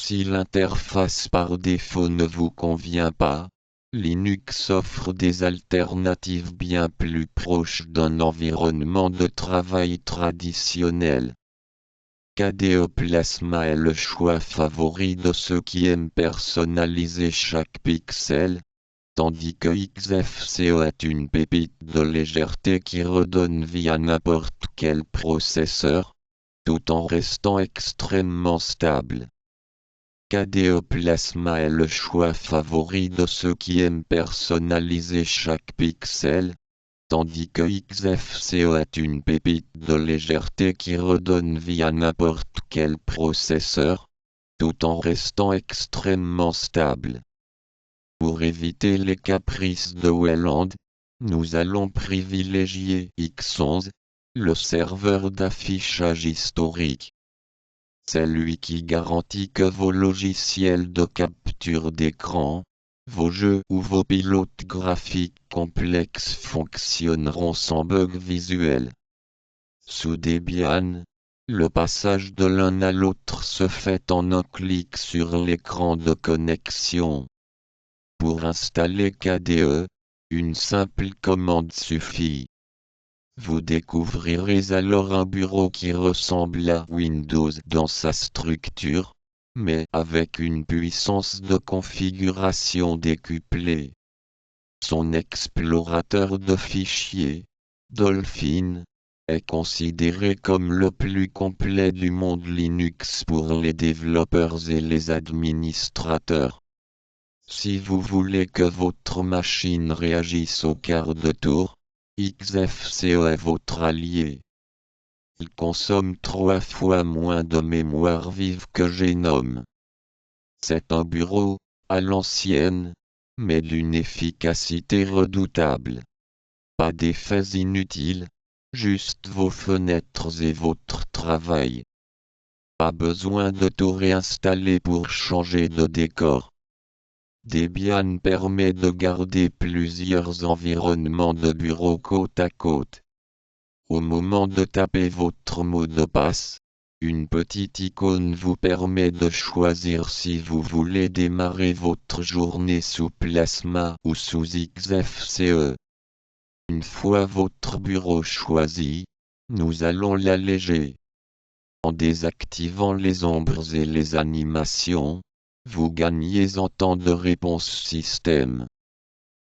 Si l'interface par défaut ne vous convient pas, Linux offre des alternatives bien plus proches d'un environnement de travail traditionnel. KDE Plasma est le choix favori de ceux qui aiment personnaliser chaque pixel, tandis que XFCE est une pépite de légèreté qui redonne vie à n'importe quel processeur, tout en restant extrêmement stable. KDE Plasma est le choix favori de ceux qui aiment personnaliser chaque pixel, tandis que XFCE est une pépite de légèreté qui redonne vie à n'importe quel processeur, tout en restant extrêmement stable. Pour éviter les caprices de Wayland, nous allons privilégier X11, le serveur d'affichage historique. C'est lui qui garantit que vos logiciels de capture d'écran, vos jeux ou vos pilotes graphiques complexes fonctionneront sans bug visuel. Sous Debian, le passage de l'un à l'autre se fait en un clic sur l'écran de connexion. Pour installer KDE, une simple commande suffit. Vous découvrirez alors un bureau qui ressemble à Windows dans sa structure, mais avec une puissance de configuration décuplée. Son explorateur de fichiers, Dolphin, est considéré comme le plus complet du monde Linux pour les développeurs et les administrateurs. Si vous voulez que votre machine réagisse au quart de tour, XFCE est votre allié. Il consomme 3 fois moins de mémoire vive que Genome. C'est un bureau, à l'ancienne, mais d'une efficacité redoutable. Pas d'effets inutiles, juste vos fenêtres et votre travail. Pas besoin de tout réinstaller pour changer de décor. Debian permet de garder plusieurs environnements de bureau côte à côte. Au moment de taper votre mot de passe, une petite icône vous permet de choisir si vous voulez démarrer votre journée sous Plasma ou sous XFCE. Une fois votre bureau choisi, nous allons l'alléger. En désactivant les ombres et les animations, vous gagnez en temps de réponse système.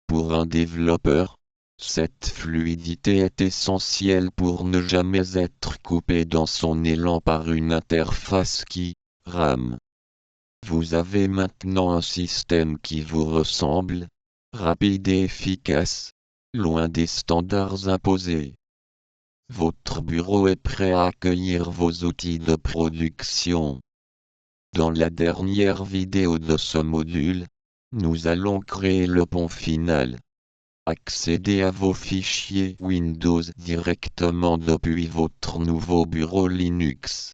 Pour un développeur, cette fluidité est essentielle pour ne jamais être coupé dans son élan par une interface qui rame. Vous avez maintenant un système qui vous ressemble, rapide et efficace, loin des standards imposés. Votre bureau est prêt à accueillir vos outils de production. Dans la dernière vidéo de ce module, nous allons créer le pont final. Accédez à vos fichiers Windows directement depuis votre nouveau bureau Linux.